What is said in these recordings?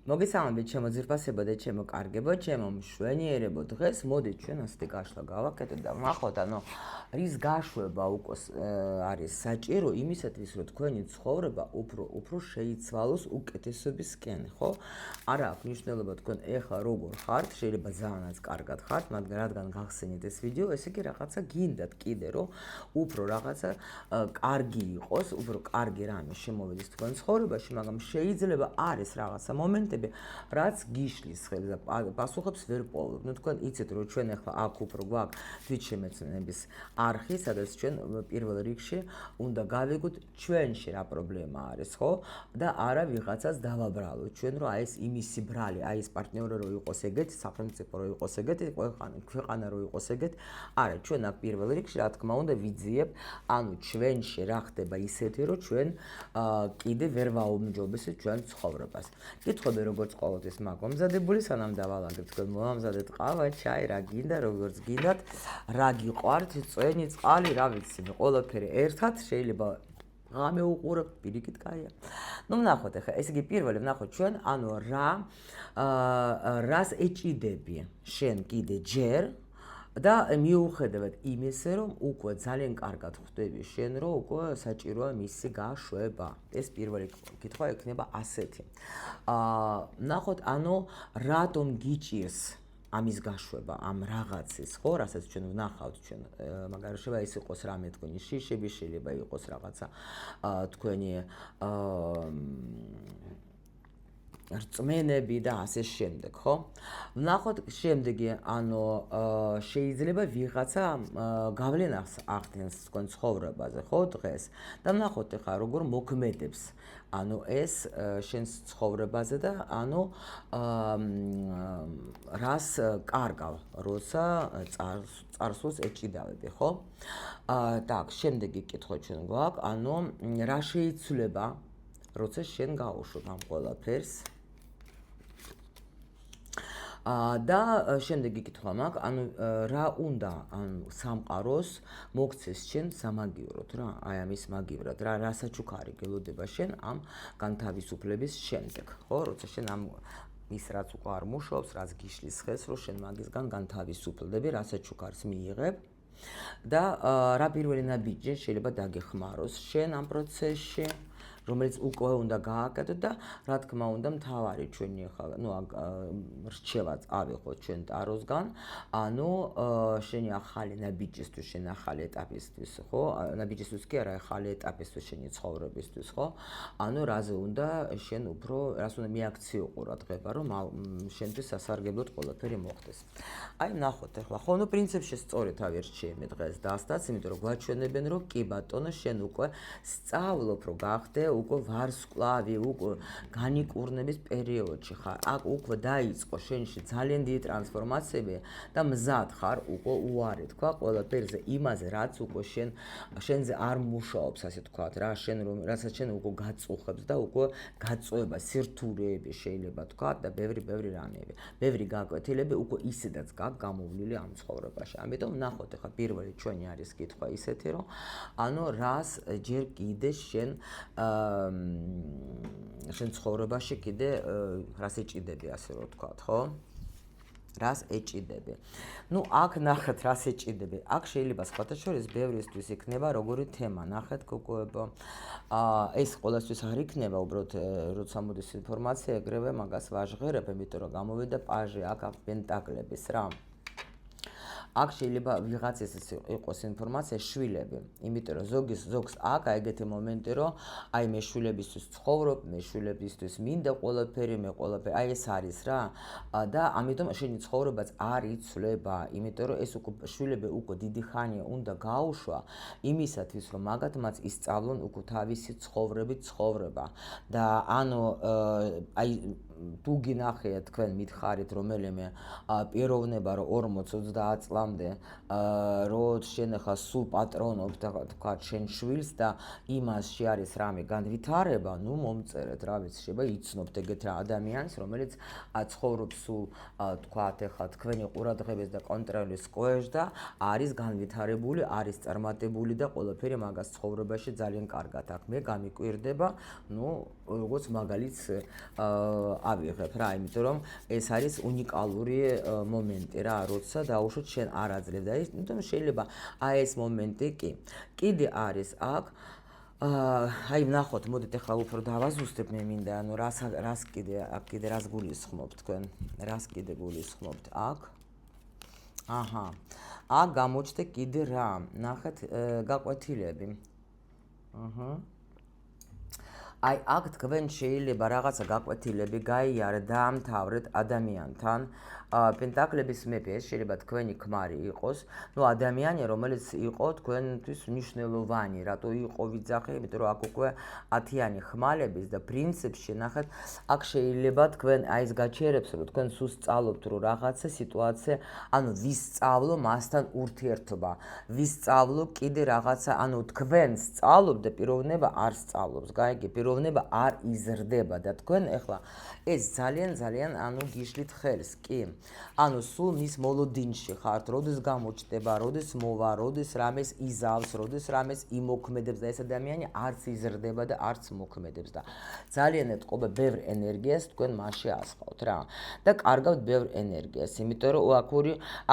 მოგესალმებით ჩემო ძირფასებო და ჩემო კარგებო, ჩემო მშვენიერებო. დღეს მოდით ჩვენ ასეთი გაშლა გავაკეთოთ და ვნახოთ, რის გაშვება უკვე არის საჭირო იმისათვის, რომ თქვენი ცხოვრება უფრო შეიცვალოს უკეთესობისკენ, ხო? არა აქვს მნიშვნელობა თქვენ ეხლა როგორ ხართ, შეიძლება ძალიანაც კარგად ხართ, მაგრამ რადგან გახსენით ეს ვიდეო, ესე იგი რაღაცა გინდათ კიდე, რომ უფრო რაღაცა კარგი იყოს, უფრო კარგი რამე შემოვიდეს თქვენ ცხოვრებაში, მაგრამ შეიძლება არის რაღაცა მომენტი რაც გიშლის ხელს და პასუხებს ვერ პოვლობ. ნუ თქვენ იცით რომ ჩვენ ახლა აქ უფრო გვაქვს თვითშემეცნების არხი, სადაც ჩვენ პირველ რიგში უნდა გავიგოთ ჩვენში რა პრობლემა არის, ხო? და არა ვიღაცას დავაბრალოთ ჩვენ რომ აი ეს იმისი ბრალი, აი ეს პარტნიორი რო იყოს ეგეთი, სახელმწიფო რო იყოს ეგეთი, ქვეყანა რო იყოს ეგეთი. არა, ჩვენ აქ პირველ რიგში რა თქმა უნდა ვიძიებ, ანუ ჩვენში რა ხდება ისეთი რომ ჩვენ კიდე ვერ ვაუმჯობესებთ ჩვენ ცხოვრებას. კითხები როგორც ყოველთვის მაგ მომზადებული, სანამ დავალაგებ თქვენ მომამზადეთ ყავა, ჩაი, რა გინდა, როგორც გინდათ, რა გიყვართ, წვენი, წყალი, რა ვიცი, ყველაფერი ერთად შეიძლება ღამე უყურებ, პირიქით კაია. ნუ ვნახოთ ახლა, ესე იგი პირველი ვნახოთ ჩვენ, ანუ რას ეჭიდები შენ კიდე ჯერ და მიუხედავად იმისა, რომ უკვე ძალიან კარგად ხვდები შენ, რომ უკვე საჭიროა მისი გაშვება. ეს პირველი კითხვა ექნება ასეთი. ვნახოთ, რატომ გიჭირს ამის გაშვება, ამ რაღაცის, ხო, რასაც ჩვენ ვნახავთ ჩვენ, მაგარი შეიძლება ის იყოს რამე თქვენი შიშები, შეიძლება იყოს რაღაცა თქვენი რწმენები და ასე შემდეგ, ხო? ვნახოთ შემდეგი, შეიძლება ვიღაცა გავლენას ახდენს თქვენ ცხოვრებაზე, ხო, დღეს. და ვნახოთ ახლა როგორ მოქმედებს, ეს შენს ცხოვრებაზე და რას კარგავ, როცა წარსულს ეჭიდავები, ხო? так, შემდეგი კითხვა ჩვენ გვაქვს, რა შეიცვლება, როცა შენ გაუშვებ ამ ყველაფერს. და შემდეგი კითხვა მაქვს, რა უნდა სამყაროს მოგცეს შენ სამაგივროდ რა, აი ამის მაგივრად, რასაც უკარი გელოდება შენ ამ განთავისუფლების შემდეგ, ხო, როცა შენ ამ ის რაც უკვე არ მუშაობს, რაც გიშლის ხელს, რომ შენ მაგისგან განთავისუფლდები, რასაც უკარს მიიღებ და რა პირველი ნაბიჯი შეიძლება დაგეხმაროს შენ ამ პროცესში, რომელიც უკვე უნდა გააკეთო და რა თქმა უნდა მთავარი ჩვენი ახლა რჩევაც ავიღოთ ჩვენ ტაროსგან, შენი ახალი ნაბიჯისთვის, შენ ახალი ეტაპისთვის, ხო? ნაბიჯისთვის კი არა, ახალი ეტაპისთვის შენი ცხოვრებისთვის, ხო? რაზე უნდა შენ უფრო, რას უნდა მიაქციო ყურადღება, რომ შენთვის სასარგებლოდ ყველაფერი მოხდეს. აი, ნახოთ ახლა, ხო, პრინციპში სწორედ ავირჩიე მე დღეს დასტაც, იმიტომ რომ გვაჩვენებენ, რომ კი ბატონო, შენ უკვე სწავლობ, რომ გახდე უკვე ვარსკვლავი, უკვე განიკურნების პერიოდში ხარ. აქ უკვე დაიწყო შენში ძალიან დიდი ტრანსფორმაციები და მზად ხარ უკვე უარი თქვა ყველაფერზე იმაზე, რაც უკვე შენზე არ მუშაობს, ასე თქვათ, რა, რასაც შენ უკვე გაწუხებს და უკვე გაწובה, სირთულეები შეიძლება თქვათ და ბევრი რამეები. ბევრი გაკვეთილები უკვე ისედაც გაქვს გამოვლილი ამ ცხოვრებაში. ამიტომ ნახოთ ახლა პირველი ჩვენი არის კითხვა ისეთი, რომ რას ჯერ კიდე შენ ცხოვრებაში კიდე რას ეჭიდები, ასე რომ ვთქვათ, ხო? რას ეჭიდები. ნუ აქ ნახეთ რას ეჭიდები. აქ შეიძლება სხვათა შორის ბევრისთვის იქნება როგორი თემა, ნახეთ გოგოებო. ეს ყველასთვის არ იქნება, უბრალოდ როცა მოდის ინფორმაცია, ეგრევე მაგას ვაჟღერებ, იმიტომ რომ გამოვიდა პაჟი აქ პენტაკლების რა. აქ შეიძლება ვიღაცის იყოს ინფორმაცია შვილები, იმიტომ რომ ზოგს აქ ეგეთი მომენტი, რომ აი მე შვილებისთვის ცხოვრობ, მე შვილებისთვის მინდა ყველაფერი, აი ეს არის რა და ამიტომ შენი ცხოვრებაც არ იცვლება, იმიტომ რომ ეს უკვე შვილები უკვე დიდი ხანია უნდა გაუშვა იმისათვის, რომ მაგათმაც ისწავლონ უკვე თავისი ცხოვრება და აი თუ გინახეთ თქვენ მითხარით რომელიმე პიროვნება რომ 40-30 წლამდე რომ შენ ახლა სულ პატრონობ და თქვა შენ შვილს და იმასში არის რამე განვითარება, ნუ მომწერეთ, რა ვიცი, შეიძლება იცნობთ ეგეთ რა ადამიანს, რომელიც ცხოვრობს სულ თქვა ახლა თქვენი ყურადღების და კონტროლის ქვეშ და არის განვითარებული, არის წარმატებული და ყველაფერი მაგას ცხოვრებაში ძალიან კარგად აქვს. მე გამიკვირდება, ნუ როგორც მაგალითს ავიღებ რა, იმიტომ რომ ეს არის უნიკალური მომენტი რა, როცა დაუშვოთ შენ არ აძლევ და ის, იმიტომ შეიძლება აი ეს მომენტი კი. კიდე არის აქ აი ნახოთ, მოდით ახლა უფრო დავაზუსტებ მე მინდა, ანუ რას კიდე რას გულისხმობთ თქვენ? რას კიდე გულისხმობთ აქ? აჰა. აქ გამოჩნდა კიდე რა? ნახეთ, გაკვეთილები. აჰა. აი აქ თქვენ შეიძლება რაღაცა გაკვეთილები გაიარეთ, დაამთავრეთ ადამიანთან. პენტაკლების მეფე ეს შეიძლება თქვენი ქმარი იყოს, ნუ ადამიანი რომელიც იყო თქვენთვის მნიშვნელოვანი, რატო იყო ვიძახე, იმიტომ რომ აქ უკვე 10-იანი ხმალების და პრინციპში ნახეთ, აქ შეიძლება თქვენ აი ეს გაჩერებს, რომ თქვენ სულ სწავლობთ რომ რაღაცა სიტუაცია, ანუ ვისწავლო მასთან ურთიერთობა, ვისწავლო კიდე რაღაცა, ანუ თქვენ სწავლობთ და პიროვნება არ სწავლობს, გაიგე, პიროვნება არ იზრდება და თქვენ ეხლა ეს ძალიან ანუ გიშლით ხელს, კი. ანუ სულ მის მოლოდინში ხართ, როდის გამოჩნდება, როდის მოვა, როდის რამეს იზავს, როდის რამეს იმოქმედებს და ეს ადამიანი არც იზრდება და არც მოქმედებს და ძალიან ეთყობა ბევრ ენერგიას თქვენ მასში ასხავთ რა. და კარგავთ ბევრ ენერგიას, იმიტომ რომ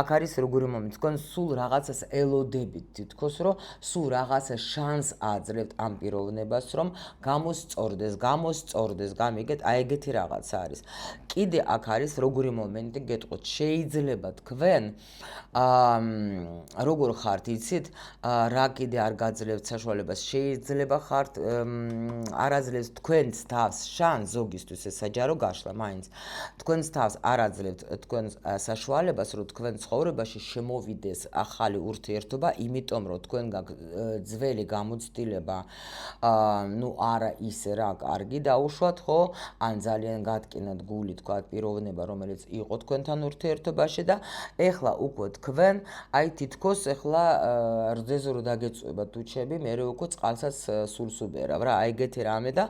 აქ არის როგორი მომენტი, თქვენ სულ რაღაცას ელოდებით, თითქოს რომ სულ რაღაცა შანს აძლევთ ამ პიროვნებას, რომ გამოსწორდეს, გამიგეთ, აი ეგეთი რაღაც არის. კიდე აქ არის როგორი მომენტი გეტყვით, შეიძლება თქვენ როგორ ხართ, იცით, რა კიდე არ გაძლევთ საშუალებას, შეიძლება ხართ არ აძლევთ თქვენს თავს შანს, ზოგისთვის ეს საჯარო გაშლა, მაინც თქვენს თავს არ აძლევთ თქვენ საშუალებას, რომ თქვენ ცხოვრებაში შემოვიდეს ახალი ურთიერთობა, იმიტომ რომ თქვენ ძველი გამოცდილება ნუ არა ისე რა კარგი დაუშვათ, ხო? ან ძალიან გატკინათ გული, თქვა პიროვნება, რომელიც იყო თქვენთან ურთიერთობაში და ეხლა უკვე თქვენ აი თითქოს ეხლა რძეზე რო დაგეწუება თუჩები, მე უკვე წყალსაც სულს უბერავ რა, აი ეგეთი რამე და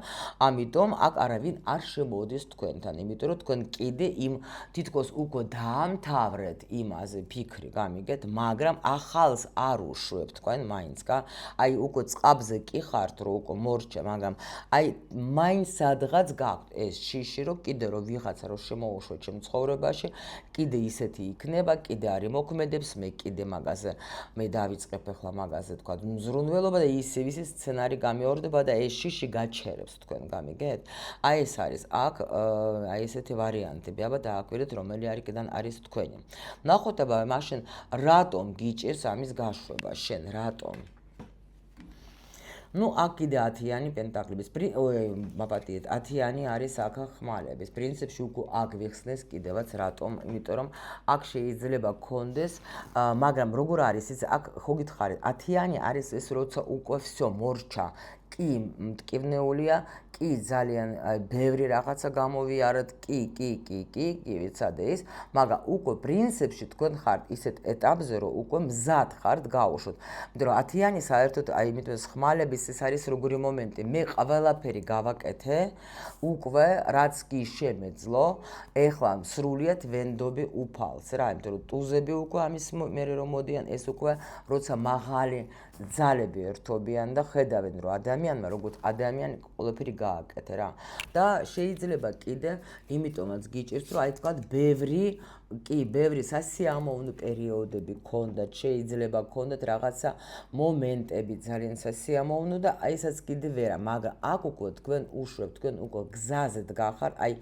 ამიტომ აქ არავინ არ შემოდის თქვენთან, იმიტომ რომ თქვენ კიდე იმ თითქოს უკვე დაამთავრეთ იმაზე ფიქრი, გამიგეთ, მაგრამ ახალს არ უშვებთ თქვენ მაინც, აი უკვე წყაბზე კი ხართ, რომ უკვე მორჩა, მაგრამ აი მაინც სადღაც გაქვთ ეს შიში, რომ კიდე რომ ვიღაცა რომ შემოუშვეთ ჩემ ცხოვრებაში, კიდე ისეთი იქნება, კიდე არ იმოქმედებს, მე კიდე მაგაზე მე დავიწყებ ახლა მაგაზე თქვა მზრუნველობა და ისე სცენარი გამეორდება და ეს შიში გაჩერებს თქვენ, გამიგეთ? აი ეს არის აქ აი ესეთი ვარიანტები, აბა დააკვირდეთ რომელი არიდან არის თქვენი. ნახოთ აბა მაშინ რატომ გიჭირს ამის გაშვება შენ, რატომ? ნუ აქ კიდე 10-იანი პენტაკლების მაპატიეთ 10-იანი არის აქ ხმალების პრინციპში უკვე აქ ვიხსნეს კიდევაც რატომ, იმიტომ რომ აქ შეიძლება გქონდეს, მაგრამ როგორ არის ის აქ ხო გითხარით 10-იანი არის ეს როცა უკვე всё მორჩა, კი მტკივნეულია, კი ძალიან ბევრი რაღაცა გამოვიარეთ, კი, ვიცადე ის, მაგრამ უკვე პრინციპში თქვენ ხართ ისეთ ეტაპზე, რომ უკვე მზად ხართ გაუშვოთ. იმიტომ რომ 10-იანი საერთოდ აი იმიტომ ხმალების ეს არის როგორი მომენტი, მე ყველაფერი გავაკეთე, უკვე რაც კი შემეძლო, ეხლა სრულიად ვენდობი უფალს რა, იმიტომ რომ ტუზები უკვე ამის მერე რომ მოდიან, ეს უკვე როცა მაღალი ძალები ერთობიან და ხედავენ რომ ადამიანმა როგორც ადამიანი ყველაფერი გააკეთე რა. და შეიძლება კიდე იმიტომაც გიჭირს რომ აი თქვა ბევრი სასიამოვნო პერიოდები გქონდათ, შეიძლება გქონდათ რაღაცა მომენტები ძალიან სასიამოვნო და აი ესაც კიდე ვერა, მაგრამ აქ უკვე თქვენ უშვებთ, თქვენ უკვე გზაზე დგახართ, აი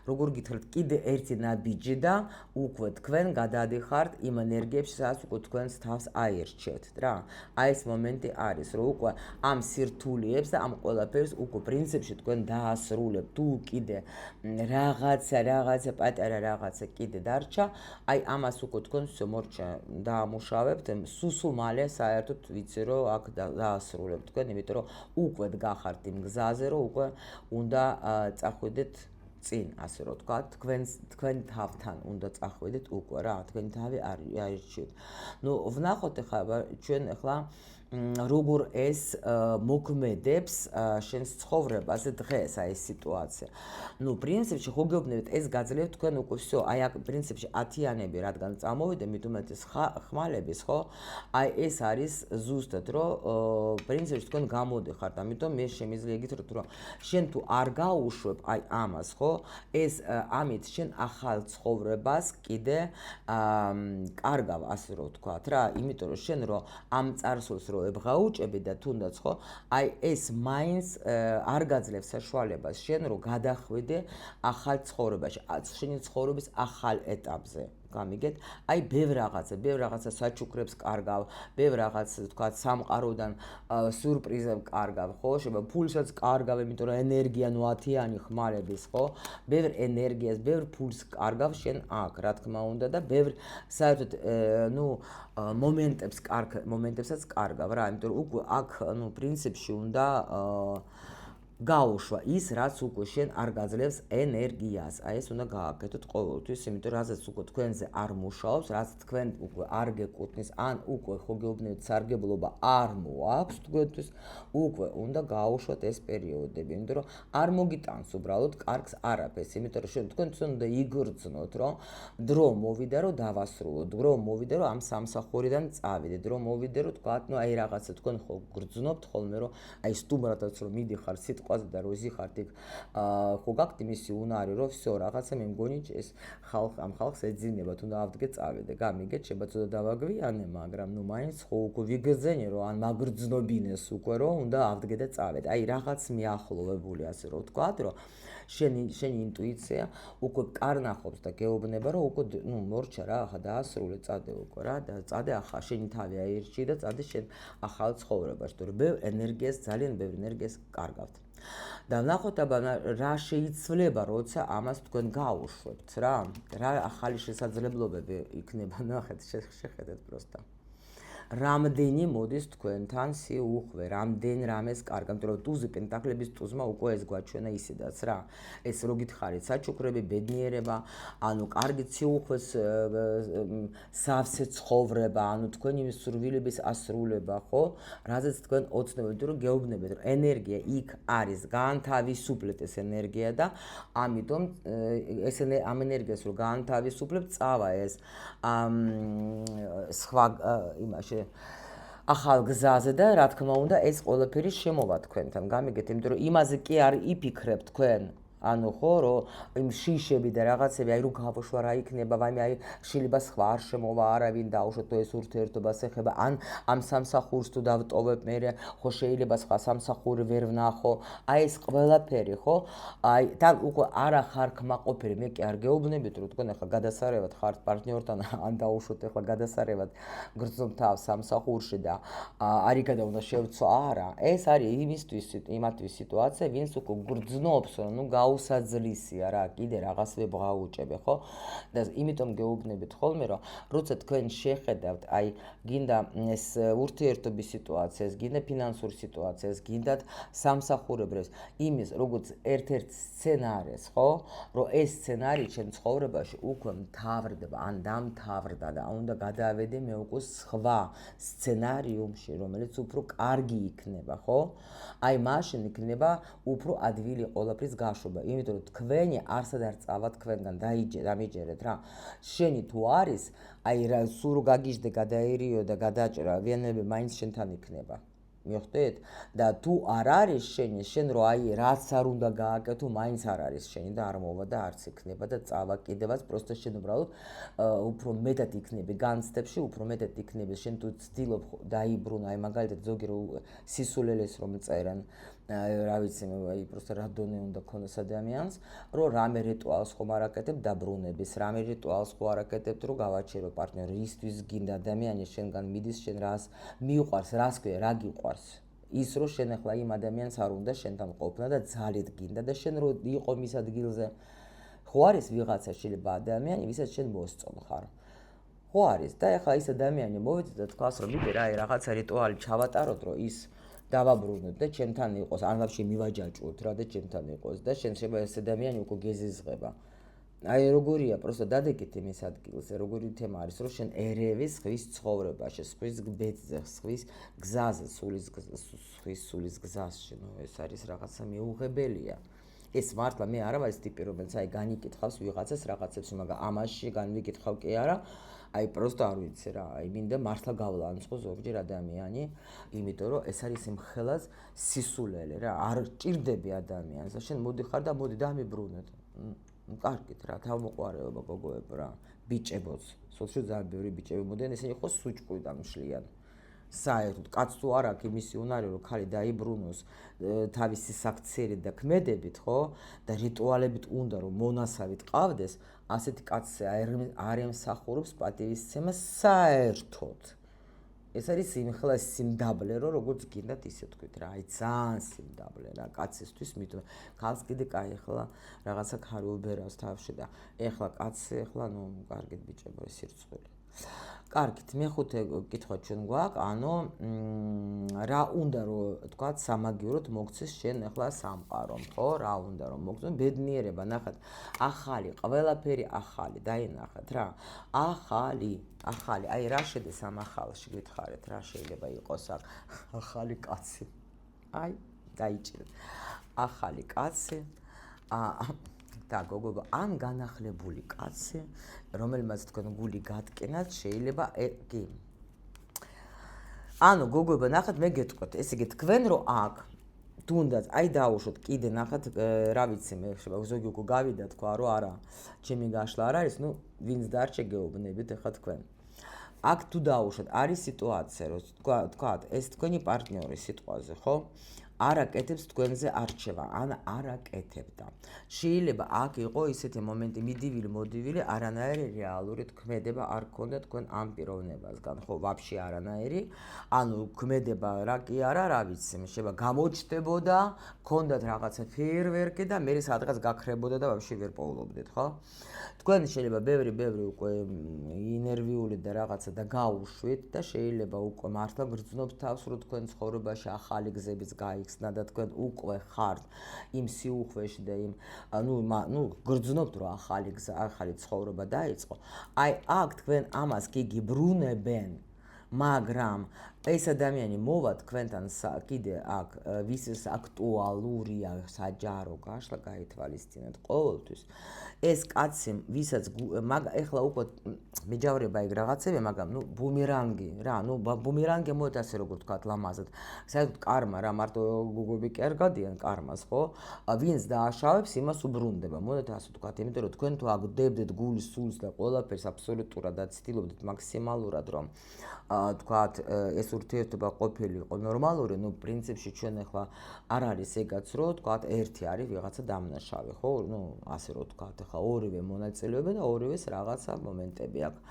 როგორ გითხრათ, კიდე ერთი ნაბიჯი და უკვე თქვენ გადადიხართ იმ ენერგიებში, სადაც უკვე თქვენს თავს აირჩიეთ რა. აი ეს მომენტი არის, რომ უკვე ამ სირთულეებს და ამ ყველაფერს უკვე პრინციპში თქვენ დაასრულებთ, თუ კიდე რაღაცა პატარა რაღაცა კიდე დარჩა, აი ამას უკვე თქვენ მორჩა დაამუშავებთ, სულ მალე საერთოდ ვიცი რომ აქ დაასრულებთ თქვენ, იმიტომ რომ უკვე დგახართ იმ გზაზე, რომ უკვე უნდა წახვიდეთ წინ, ასე რომ თქვა, თქვენ თავთან უნდა წახვიდეთ უკვე რა, თქვენი თავი არ ირჩიოთ. ნუ ვნახოთ ახლა ჩვენ ახლა როგორ ეს მოქმედებს შენს ცხოვრებაზე დღეს აი ეს სიტუაცია. ნუ პრინციპში ხო გეუბნებით ეს გაძლევთ თქვენ უკვე всё, აი აქ პრინციპში 10-იანები რადგან წამოვიდა მithumet ეს ხმალების ხო? აი ეს არის ზუსტად რომ პრინციპში თქვენ გამოდიხართ, ამიტომ მე შემიძლია გითხრათ რომ შენ თუ არ გაუშვებ აი ამას ხო? ეს ამით შენ ახალ ცხოვრებას კიდე კარგავ ასე რომ ვთქვათ რა, იმიტომ რომ შენ რომ ამ წარსულს რო ებღაუჭები და თუნდაც ხო აი ეს მაინც არ გაძლევს საშუალებას შენ რო გადახვიდე ახალ ცხოვრებაში, შენი ცხოვრების ახალ ეტაპზე. გამიგეთ? აი ბევრ რაღაცა საჩუქრებს კარგავ, ბევრ რაღაც თქვა სამყაროდან სიურპრიზებს კარგავ, ხო? შეიძლება ფულსაც კარგავ, იმიტომ რომ ენერგია ნუ 10-იანი ხმალების, ხო? ბევრ ენერგიას, ბევრ ფულს კარგავ შენ აქ, რა თქმა უნდა და ბევრ საერთოდ ნუ მომენტებსაც კარგავ რა, იმიტომ რომ უკვე აქ ნუ პრინციპში უნდა გაუშვა ის, რაც უკვე შენ არ გაძლევს ენერგიას. აი ეს უნდა გააკეთოთ ყოველთვის, იმიტომ რაზეც უკვე თქვენზე არ მუშაობს, რაც თქვენ უკვე არ გეკუთვნის, ან უკვე ხო გეუბნებით სარგებლობა არ მოაქვს თქვენთვის, უკვე უნდა გაუშვათ ეს პერიოდები, იმიტომ რომ არ მოგიტანს უბრალოდ კარგს არაფერს, იმიტომ რომ თქვენ უნდა იგრძნოთ, რომ დრო მოვიდა, რომ დავასრულოთ, დრო მოვიდა, რომ ამ სამსახურიდან წავიდეთ, დრო მოვიდა, რომ თქვა, ნუ აი რაღაცა თქვენ ხო გრძნობთ ხოლმე, რომ აი სტუმრადაც რომ მიდიხარ სიტყვაზე და რომ იზიხართ იქ ხო გაქვთ იმისი უნარი, რომ всё რაღაცა მე მგონი ეს ამ ხალხს ეძინება, თუნდა ავდგე წავიდე, გამიგეთ, შეიძლება ცოტა დავაგვიანე, მაგრამ ნუ მაინც ხო უკვე ვიგრძენე, რომ ან მაგრძნობინეს უკვე, რომ უნდა ავდგე და წავიდე. აი რაღაც მიახლოვებული ასე რომ ვთქვათ, რომ შენი ინტუიცია უკვე კარნახობს და გეუბნება, რომ უკვე ნუ მორჩა რა, ახლა დაასრულე, წადე უკვე რა და წადე ახლა შენი თავი აირჩი და წადე შენ ახალ ცხოვრებაში, თუ ბევრ ენერგიას, ძალიან ბევრ ენერგიას კარგავთ. და ვნახოთ აბა რა შეიცვლება, როცა ამას თქვენ გაუშვებთ რა ახალი შესაძლებლობები იქნება, ნახეთ, შეხედეთ პროსტა. რამდენი მოდის თქვენთან სიუხვე, რამდენ რამეს კარგავ, იმიტომ რომ ტუზი პენტაკლების ტუზმა უკვე ეს გვაჩვენა ისედაც რა. ეს რო გითხარით, საჩუქრები, ბედნიერება, ანუ კარგი სიუხვეს სავსე ცხოვრება, ანუ თქვენი სურვილების ასრულება, ხო? რაზეც თქვენ ოცნებობთ, რომ გეუბნებით, რომ ენერგია იქ არის, გაანთავისუფლეთ ეს ენერგია და ამიტომ ეს ამ ენერგიას რო გაანთავისუფლებთ, წავა ეს სხვა იმაში ახალ გზაზე და რა თქმა უნდა ეს ყველაფერი შემოვა თქვენთან. გამიგეთ, იმიტომ რომ იმაზე კი არ იფიქრებთ თქვენ. ანუ ხო რომ იმ შიშები და რაღაცები აი რო გავუშვა რა იქნება, ვაიმე აი შეიძლება სხვა არ შემოვა არავინ დაუშვათ ეს ურთიერთობას ეხება, ან ამ სამსახურს თუ დავტოვებ მე ხო შეიძლება სხვა სამსახური ვერ ვნახო. აი ეს ყველაფერი ხო? აი თან უკვე არა ხარ კმაყოფილი, მე კი არ გეუბნებით რომ თქვენ ახლა გადასარევად ხართ პარტნიორთან, ან დაუშვათ ახლა გადასარევად გრძნობ თავს სამსახურში და არიგადა უნდა შევცვა არა. ეს არის იმათთვის სიტუაცია, ვინც უკვე გრძნობს, ნუ გაუსაძლისია რა, კიდე რაღაც ვებღაუჭები, ხო? და იმიტომ გეუბნებით ხოლმე, რომ როცა თქვენ შეხედავთ, აი, გინდა ეს ურთიერთობის სიტუაციას, გინდა ფინანსურ სიტუაციას, გინდათ სამსახურებრებს, იმის, როგორც ერთ-ერთ სცენარეს, ხო? რომ ეს სცენარი ჩემ ცხოვრებაში უკვე მთავრდება, ან დამთავრდა და უნდა გადავედე მე უკვე სხვა სცენარიუმში, რომელიც უფრო კარგი იქნება, ხო? აი, მაშინ იქნება უფრო ადვილი ყველაფრის გაშვება, იმიტომ რომ თქვენი არსად არ წავა თქვენგან, დამიჯერეთ რა. შენი თუ არის, აი რა სულ გაგიჟდე, გადაერიო და გადაჭრა, ვიანები მაინც შენთან იქნება. მიხვდით? და თუ არ არის შენ რო აი რაც არ უნდა გააკეთო, მაინც არ არის შენი და არ მოვა და არც იქნება და წავა კიდევაც, პროსტო შენ უბრალოდ უფრო მეტად იქნები განცდებში, უფრო მეტად იქნები შენ თუ ცდილობ დაიბრუნა, აი მაგალითად ზოგი რო სისულელეს რომ წერან, რა ვიცი, აი პროსტო რა დონე უნდა ქონდეს ადამიანს, რომ რამე რიტუალს ხომ არ აკეთებ დაბრუნების, რამე რიტუალს ხო არ აკეთებ, რომ გავაჩერო პარტნიორი, ისთვის გინდა ადამიანი შენგან მიდის, შენ რას მიუყვარს, რას ქვია, რა გიყვარს. ის რომ შენ ახლა იმ ადამიანს არ უნდა შენთან ყოფნა და ძალით გინდა და შენ რო იყო მის ადგილზე, ხო არის ვიღაცა შეიძლება ადამიანი, ვისაც შენ მოსწონ ხარ. ხო არის და ახლა ის ადამიანი მოვიდა და თქვას რომ მიდე რა, რაღაცა რიტუალი ჩავატაროთ, რომ ის დავაბრუნოთ და ჩემთან იყოს, ან ვაფშე მივაჯაჭვოთ რა და ჩემთან იყოს და შენ შეიძლება ეს ადამიანი უკვე გეზიზღება. აი როგორია, просто დადეკით იმის ადგილზე, როგორი თემა არის, რომ შენ ერევი სხვის ცხოვრებაში, სხვის ბედზე, სხვის გზაზე, სხვის სულის გზაში, ეს არის რაღაცა მიუღებელია. ეს მართლა მე არა ვარ ეს ტიპი, რომელიც აი განიკითხავს ვიღაცას რაღაცებს, მაგრამ ამაში განვიკითხავ კი არა. აი просто არ ვიცი რა, აი მინდა მართლა გავლანწყო ზოგჯერ ადამიანი, იმიტომ რომ ეს არის იმ ხელას სისულელე რა, არ ჭირდები ადამიანს, შენ მოდიხარ და მოდი დამიბრუნეთ. კარგით რა, თავმოყარეობა გოგოებო რა, ბიჭებოც, სულში ძალიან ბევრი ბიჭები მოდიან, ესენი ხო სუჭყვი და მშლიან. საერთოდ კაც თუ არ აქვს იმისი უნარი, რომ ხალი დაიბრუნოს თავისი საქციელით და ქმედებით, ხო? და რიტუალებით უნდა რომ მონასავით ყავდეს, ასეთი კაცზე არ ემსახურებს პატივისცემა საერთოდ. ეს არის იმხელა სიმდაბლე, რომ როგორც გინდათ ისე თქვით რა, აი ძალიან სიმდაბლე რა, კაცისთვის მithme. ქალს კიდე კაი ახლა რაღაცა ქარულბერავს თავში და ეხლა კაცი ახლა ნუ კარგით ბიჭებო სირცხვილი. კარგით, მეხუთე კითხვა ჩვენ გვაქვს, ანუ რა უნდა რომ თქვათ სამაგიეროდ მოგცეს შენ ახლა სამყარომ, ხო? რა უნდა რომ მოგცეს? ბედნიერება, ნახეთ, ახალი, ყველაფერი ახალი, დაინახეთ რა. ახალი, აი რა შედეს ამ ახალში გითხარით, რა შეიძლება იყოს აქ? ახალი კაცი. აი, დაიჭირეთ. ახალი კაცი. და გოგო, ამ განახლებული კაცი, რომელმაც თქვენ გული გატკენათ, შეიძლება კი. ანუ გოგოებო, ნახეთ, მე გეტყვით, ესე იგი თქვენ რო აქ თუნდაც აი დაუშვოთ, კიდე ნახეთ, რა ვიცი მე, ზოგი უკვე გავიდა თქვა, რომ არა, ჩემი გაშლა არ არის, ნუ ვინც დარჩე გეუბნებით ახლა თქვენ. აქ თუ დაუშვოთ, არის სიტუაცია, რომ თქვათ, ეს თქვენი პარტნიორი სიტყვაზე, ხო? არ აკეთებს თქვენზე არჩევა, ან არ აკეთებდა. შეიძლება აქ იყო ისეთი მომენტი, მიდივილი, არანაირი რეალური ქმედება არ ქონდა თქვენ ამ პიროვნებასგან, ხო, ვაფშე არანაირი. ანუ ქმედება რა კი არა, რა ვიცი, შეიძლება გამოჩნდებოდა, ქონდათ რაღაცა ფეიერვერკი და მე სადღაც გაქრებოდა და ვაფშე ვერ პოულობდით, ხო? თქვენ შეიძლება ბევრი უკვე ინერვიული და რაღაცა და გაუშვით და შეიძლება უკვე მართლა გრძნობთ თავს, რომ თქვენ ცხოვრებაში ახალი გზებიც გაიხსნა და თქვენ უკვე ხართ იმ სიუხვეში და იმ ნუ გრძნობთ, რომ ახალი გზა, ახალი ცხოვრება დაიწყო. აი აქ თქვენ ამას კი გიბრუნებენ, მაგრამ ეს ადამიანი მოვა თქვენთან კიდე აქ ვისაც აქტუალურია საჯარო გაშლა გაითვალისწინეთ ყოველთვის. ეს კაცი, ვისაც ეხლა უკვე მეჯავრება ეგ რაღაცები, მაგრამ ნუ ბუმერანგი რა, ნუ ბუმერანგი მოედა ასე როგორ თქვა ლამაზად. საერთოდ კარმა რა, მარტო გოგოები კი არ გადიან კარმას, ხო? ვინც დააშავებს, იმას უბრუნდება. მოდით ასე თქვა, იმიტომ რომ თქვენ თუ აგდებდეთ გულის სულს და ყველაფერს აბსოლუტურად და ცდილობდით მაქსიმალურად, რომ თქვათ ეს ურთიერთობა ყოფილიყო ნორმალური, ნუ პრინციპში ჩვენ ახლა არ არის ეგაც, რომ თქვათ ერთი არის ვიღაცა დამნაშავე, ხო? ნუ ასე რომ თქვათ, ახლა ორივე მონაწილეობენ და ორივეს რაღაცა მომენტები აქვს.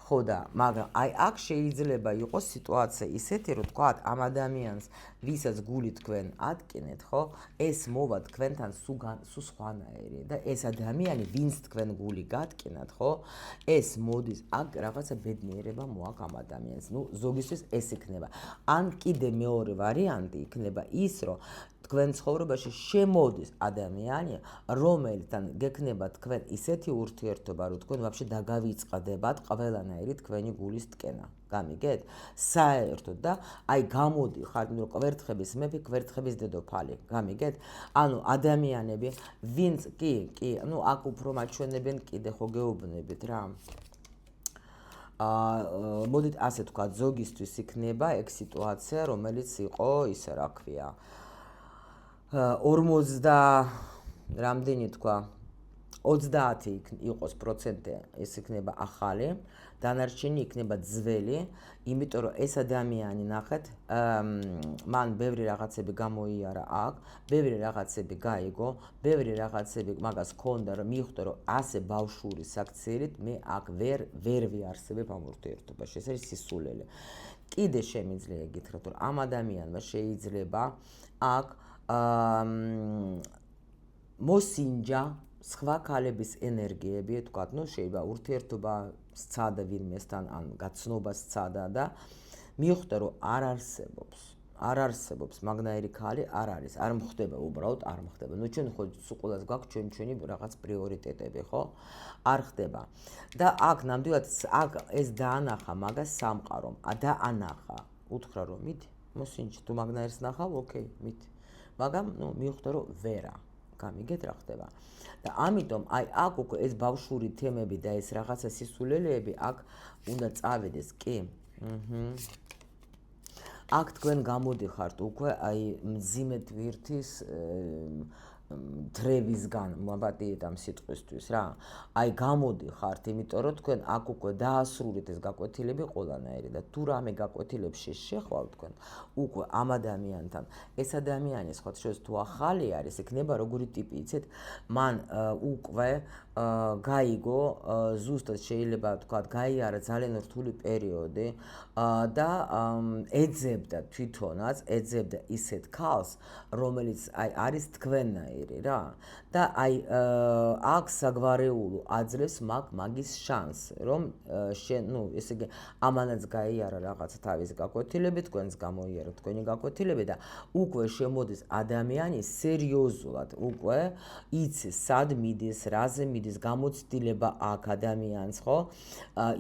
ხო და, მაგრამ აი აქ შეიძლება იყოს სიტუაცია ისეთი, რომ თქვათ ამ ადამიანს, ვისაც გული თქვენ ატკინეთ, ხო? ეს მოვა თქვენთან სულ სხვანაირი და ეს ადამიანი, ვინც თქვენ გული გატკინათ, ხო? ეს მოდის აქ რაღაცა ბედნიერება მოაქვს ამ ადამიანს. ნუ ზოგისთვის ეს იქნება. ან კიდე მეორე ვარიანტი იქნება ის, რომ თქვენ ცხოვრებაში შემოდის ადამიანი, რომელთან გექნება თქვენ ისეთი ურთიერთობა, რომ თქვენ ვაფშე დაგავიწყდებათ ყველანაირი თქვენი გულის ტკენა. გამიგეთ? საერთოდ და აი გამოდიხარ, ნუ კვერთხების მეფე, კვერთხების დედოფალი. გამიგეთ? ანუ ადამიანები, ვინც კი, ნუ აქ უფრო მაჩვენებენ კიდე ხო გეუბნებით რა. მოდით ასე თქვა, ზოგისთვის იქნება ეგ სიტუაცია, რომელიც იყო ისე რა ქვია. 40 რამდენი თქვა 30 იყოს პროცენტი ეს იქნება ახალი, დანარჩენი იქნება ძველი, იმიტომ რომ ეს ადამიანი ნახეთ, მან ბევრი რაღაცები გამოიარა აქ, ბევრი რაღაცები გაიგო, ბევრი რაღაცები მაგას ქონდა, რომ მიხვდა, რომ ასე ბავშვური საქციელით მე აქ ვერ ვიარსებებ ამ ურთიერთობაში, ეს არის სისულელე. კიდე შემიძლია გითხრათ, რომ ამ ადამიანმა შეიძლება აქ მოსინჯა სხვა ქალების ენერგიები, თქვათ, ნუ შეიძლება ურთიერთობა სცადა ვინმესთან, ან გაცნობა სცადა და მიხვდა, რომ არ არსებობს არ არსებობს მაგნაირი ქალი არ არის არ მხდება უბრალოდ არ მხდება ნუ ჩვენ ხო სულ გვაქვს ჩვენი რაღაც პრიორიტეტები ხო არ ხდება და აქ ნამდვილად აქ ეს დაანახა მაგას სამყარომ დაანახა უთხრა რომ მიდი მოსინჯ თუ მაგნაირს ნახავ ოკეი მიდი მაგრამ ნუ მივხვდა რომ ვერა გამიგეთ რა ხდება და ამიტომ აი აქ უკვე ეს ბავშვური თემები და ეს რაღაცა სისულელეები აქ უნდა წავედეს კი აქ თქვენ გამოდიხართ უკვე აი მძიმე ტვირთის დრევისგან მოვაპატიეთ ამ სიტყვისთვის რა აი გამოდიხართ იმიტომ რომ თქვენ აქ უკვე დაასრულეთ ეს გაკვეთილები ყველანაირი და თუ რამე გაკვეთილებში შეხვალ თქვენ უკვე ამ ადამიანთან ეს ადამიანი სხვა შეს თუ ახალი არის იქნება როგორი ტიპი იცით მან უკვე გაიგო ზუსტად შეიძლება თქვათ გაიარა ძალიან რთული პერიოდი და ეძებდა თვითონაც ეძებდა ისეთ ქალს რომელიც აი არის თქვენნაირი რა და აი აქ საგვარეულო აძლევს მაგის შანსს რომ ნუ ესე იგი ამანაც გაიარა რაღაცა თავის გაკვეთილები თქვენს გამოიარა თქვენი გაკვეთილები და უკვე შემოდის ადამიანი სერიოზულად უკვე იცის სად მიდის რაზე მიდის გამოცდილება აქ ადამიანს ხო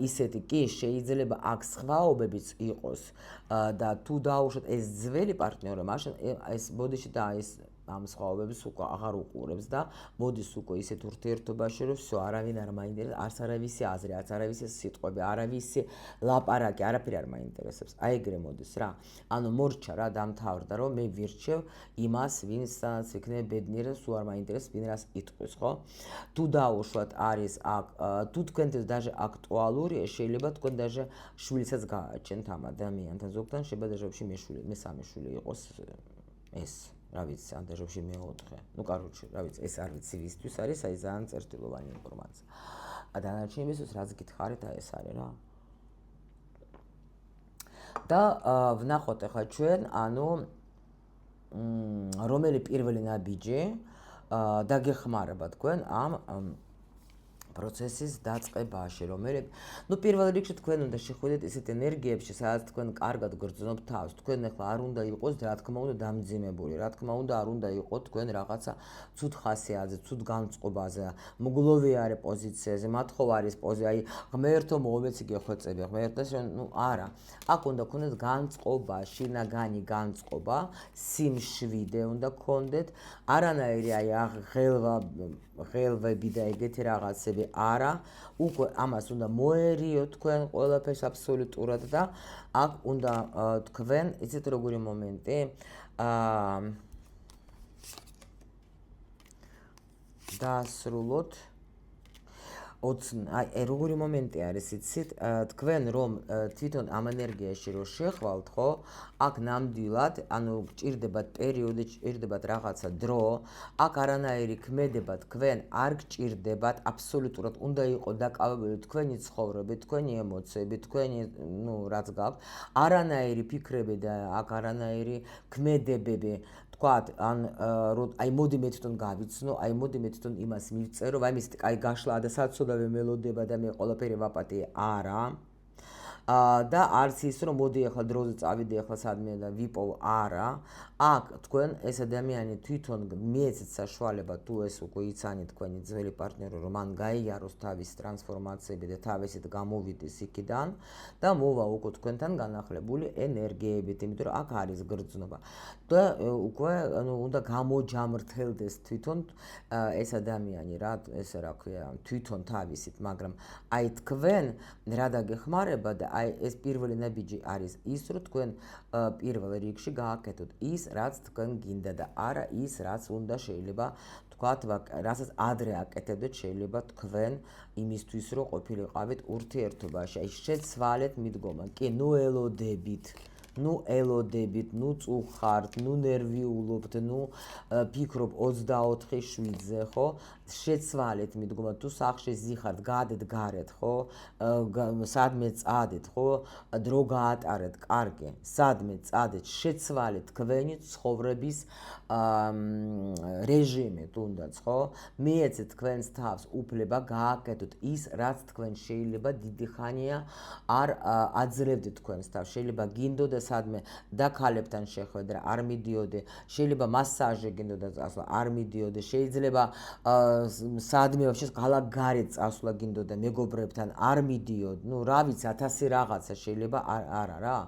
ისეთი კი შეიძლება აქ სხვაობებიც იყოს და თუ დაუშვათ ეს ძველი პარტნიორი მაშინ ეს ბოდიში და ეს ამ სხვაობებს უკვე აღარ უყურებს და მოდის უკვე ისეთ ურთიერთობაში რომ всё არავინ არ მაინტერესებს არც არავისი აზრი არც არავისი სიტყვები არავისი ლაპარაკი არაფერი არ მაინტერესებს აი ეგრე მოდის რა ანუ მორჩა რა დამთავრდა რომ მე ვირჩევ იმას ვინსაც იქნება ბედნიერი და სულ არ მაინტერესებს ვინ რას იტყვის ხო თუ დაუშვათ არის აქ თუ თქვენთვის даже აქტუალურია შეიძლება თქვენ даже შვილსაც გააჩენთ ამ ადამიანთან ზოგთან შეიძლება даже вообще მესამე შვილი იყოს ეს რა ვიცი ან დაჟებში მეოთხე ну короче რა ვიცი ეს არ ვიცი ვისთვის არის აი ძალიან წერტილოვანი ინფორმაცია დანარჩენებისთვის რაც გითხარით აი ეს არის რა და ვნახოთ ახლა ჩვენ ანუ რომელი პირველი ნაბიჯი დაგეხმარება თქვენ ამ პროცესის დაწყებაში, რომელიც, ну, პირველ რიგში თქვენ უნდა შეხვიდეთ ისეთ ენერგიებში, სადაც თქვენ კარგად გრძნობთ თავს. თქვენ ახლა არ უნდა იყოს, რა თქმა უნდა, დამძიმებული. რა თქმა უნდა, არ უნდა იყოს თქვენ რაღაცა ცუდ ხასიათზე, ცუდ განწყობაზე, მგლოვიარე პოზიციაზე, მათხოვარის პოზიცია, აი, ღმერთო მომეციგე ხვეწები, ღმერთო, ну, არა. აქ უნდა გქონდეს განწყობა, შინაგანი განწყობა, სიმშვიდე უნდა გქონდეთ, არანაირი აი ღელვები და ეგეთი რაღაცები არა, უკვე ამას უნდა მოერიოთ თქვენ ყველაფერს აბსოლუტურად და აქ უნდა თქვენ, იცით როგორი მომენტი, დაასრულოთ აი როგორი მომენტი არის იცით თქვენ რომ თვითონ ამ ენერგიაში რო შეხვალთ ხო აქ ნამდვილად ანუ გჭირდებათ პერიოდი გჭირდებათ რაღაცა დრო აქ არანაირი ქმედება თქვენ არ გჭირდებათ აბსოლუტურად უნდა იყოს დაკავებული თქვენი ცხოვრებით თქვენი ემოციები თქვენი ნუ რაც გაქვთ არანაირი ფიქრები და აქ არანაირი ქმედებები თქვათ ან აი მოდი მე თვითონ გავიცნო, აი მოდი მე თვითონ იმას მივწერო, აი მის აი გაშლა და საცოდავე მელოდება და მე ყველაფერი ვაპატიე, არა. და არც ის რომ მოდი ახლა დროზე წავიდე ახლა სადმე და ვიპოვ, არა. აქ თქვენ ეს ადამიანი თვითონ მიეცეთ საშუალება თუ ეს უკვე იცანი თქვენი ძველი პარტნიორი რომ მან გაიაროს თავის ტრანსფორმაციები და თავისით გამოვიდეს იქიდან და მოვა უკვე თქვენთან განახლებული ენერგიებით, იმიტომ რომ აქ არის გრძნობა. და უკვე ანუ უნდა გამოჯამრთელდეს თვითონ ეს ადამიანი რა ესე რა ქვია თვითონ თავისით, მაგრამ აი თქვენ რა დაგეხმარება და აი ეს პირველი ნაბიჯი არის ის რომ თქვენ პირველ რიგში გააკეთოთ ის რაც თქვენ გინდა და არა ის რაც უნდა შეიძლება თქვათ რასაც ადრე აკეთებდეთ შეიძლება თქვენ იმისთვის რომ ყოფილიყავით ურთიერთობაში აი შეცვალეთ მიდგომა კი ნუ ელოდებით ნუ ელოდებით, ნუ წუხართ, ნუ ნერვიულობთ, ნუ ფიქრობ 24/7-ზე, ხო? შეცვალეთ მიდგომა, თუ სახში ზიხართ, გადეთ გარეთ, ხო? სადმე წადეთ, ხო? დრო გაატარეთ, კარგი. სადმე წადეთ, შეცვალეთ თქვენი ცხოვრების რეჟიმი, თუნდაც, ხო? მიეცეთ თქვენს თავს უფლება გააკეთოთ ის, რაც თქვენ შეიძლება დიდი ხანია არ აძლევდეთ თქვენს თავს. შეიძლება გინდოდა სადმე და ქალებთან შეხვედრა არ მიდიოდი, შეიძლება მასაჟი გინდოდა წასვლა, არ მიდიოდი, შეიძლება სადმე вообще ქალაქ გარეთ წასვლა გინდოდა მეგობრებთან, არ მიდიოდი. ნუ რა ვიცი 1000 რაღაცა შეიძლება არა რა.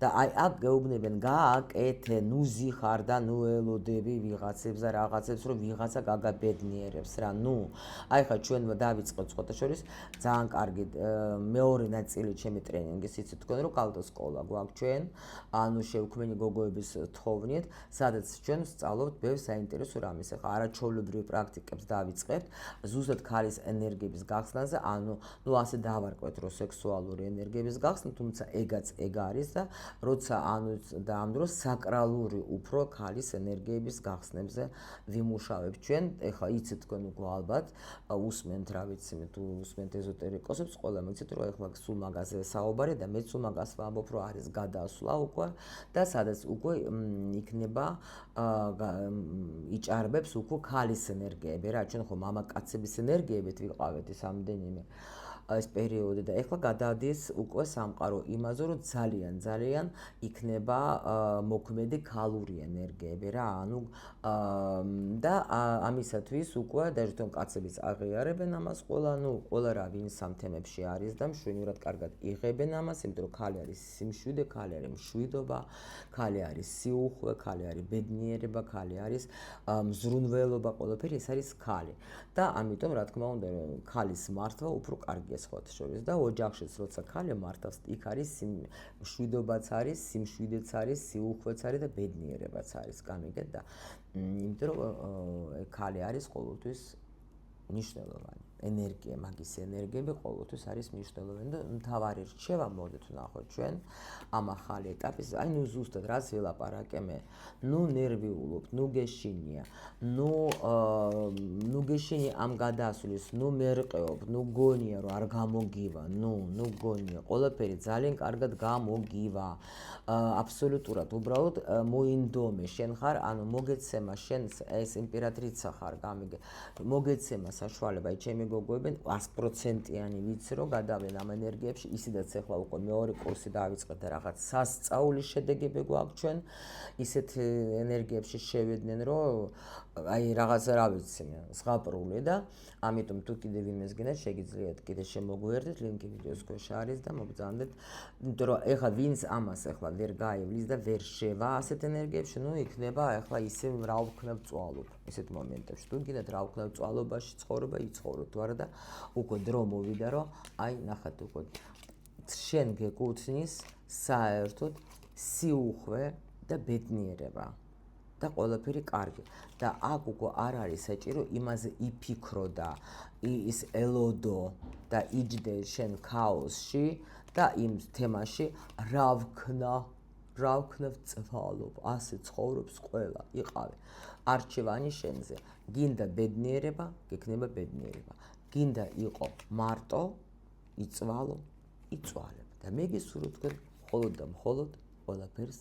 და აი აქ გეუბნებენ გააკეთე, ნუ ზიხარ და ნუ ელოდები ვიღაცებს და რაღაცებს, რომ ვიღაცა გაგაბედნიერებს რა. ნუ აი ხა ჩვენ დავიწყოთ სხვათაშორის ძალიან კარგი მეორე ნაწილი ჩემი ტრენინგის იცით თქვენ რომ კალდო სკოლა გვაქვს ჩვენ, ანუ შევქმნი გოგოების თხოვნით, სადაც ჩვენ ვსწავლობთ ბევრ საინტერესო რამეს. ახლა არაჩვეულებრივ პრაქტიკებს დავიწყებთ, ზუსტად ქალის ენერგიების გახსნაზე, ანუ ნუ ასე დავარკვეთ რომ სექსუალური ენერგიების გახსნა, თუმცა ეგაც ეგ არის და როცა ანუ და ამ დროს საკრალური უფრო ქალის ენერგიების გახსნებზე ვიმუშავებ ჩვენ. ეხლა იცით თქვენ უკვე ალბათ უსმენთ რა ვიცი მე თუ უსმენთ ეზოტერიკოსებს, ყველა მიცით რომ ეხლა სულ მაგაზე საუბარი და მეც სულ მაგას ვამბობ რომ არის გადასვლა უკვე და სადაც უკვე იქნება იჭარბებს უკვე ქალის ენერგიები რა. ჩვენ ხო მამაკაცების ენერგიებით ვიყავით ის ამდენიმე ეს პერიოდი და ეხლა გადადის უკვე სამყარო იმაზე რომ ძალიან იქნება მოქმედი ქალური ენერგიები რა. ანუ და ამისათვის უკვე даже თვითონ კაცებიც აღიარებენ ამას ყველა, ნუ ყველა რა ვინც ამ თემებში არის და მშვენივრად კარგად იღებენ ამას, იმიტომ რომ ქალი არის სიმშვიდე, ქალი არის მშვიდობა, ქალი არის სიუხვე, ქალი არის ბედნიერება, ქალი არის მზრუნველობა, ყველაფერი ეს არის ქალი. და ამიტომ რა თქმა უნდა ქალის მართვა უფრო კარგია სხვათა შორის და ოჯახშიც როცა ქალი მართავს, იქ არის მშვიდობაც არის, სიმშვიდეც არის, სიუხვეც არის და ბედნიერებაც არის. გამიგეთ და იმიტომ რომ ქალი არის ყოველთვის მნიშვნელოვანი. ენერგია, მაგის ენერგიები ყოველთვის არის მნიშვნელოვანი და მთავარი რჩევა მოდით ვნახოთ ჩვენ ამ ახალი ეტაპის, აი ნუ ზუსტად რას ველაპარაკე მე, ნუ ნერვიულობ, ნუ გეშინია, ნუ გეშინია ამ გადასვლის, ნუ მერყეობ, ნუ გონია რომ არ გამოგივა, ნუ გონია, ყველაფერი ძალიან კარგად გამოგივა. აბსოლუტურად უბრალოდ მოინდომე, შენ ხარ, ანუ მოგეცემა შენ ეს იმპერატრიცა ხარ, გამიგე, მოგეცემა საშუალება, აი ჩემი გოგოებენ 100%-იანი ვიცი რომ გადავენ ამ ენერგიებში, ისედაც ახლა უკვე მეორე კურსი დავიწყეთ და რაღაც სასწაულის შედეგები გვაქვს ჩვენ, ისეთ ენერგიებში შევედნენ რომ აი რაღაცა რა ვიცი მე, ზღაპრული და ამიტომ თუ კიდე ვინმეს გინდა შეგიძლიათ კიდე შემოგვიერთდეთ, ლინკი ვიდეოს ქვეშ არის და მოგზავნეთ, იმიტომ რომ ეხლა ვინც ამას ეხლა ვერ გაივლის და ვერ შევა ასეთ ენერგიებში, ნუ იქნება ეხლა ისე რა ვქნებ წვალობ ესეთ მომენტებში. თუ გინდათ რა ვქნებ წვალობაში ცხოვრება, იცხოვროთ თუ არა და უკვე დრო მოვიდა რომ აი ნახეთ უკვე შენ გეკუთვნის საერთოდ სიუხვე და ბედნიერება და ყველაფერი კარგი და აქ უკვე არ არის საჭირო იმაზე იფიქრო და ის ელოდო და იჯდე შენ ქაოსში და იმ თემაში რა ვქნებ წვალობ, ასე ცხოვრობს ყველა, იყავი. არჩევანი შენზე. გინდა ბედნიერება, გექნება ბედნიერება. გინდა იყო მარტო, იწვალო, იწვალებ. და მე გისურვებ თქვენ მხოლოდ და მხოლოდ ყველაფერს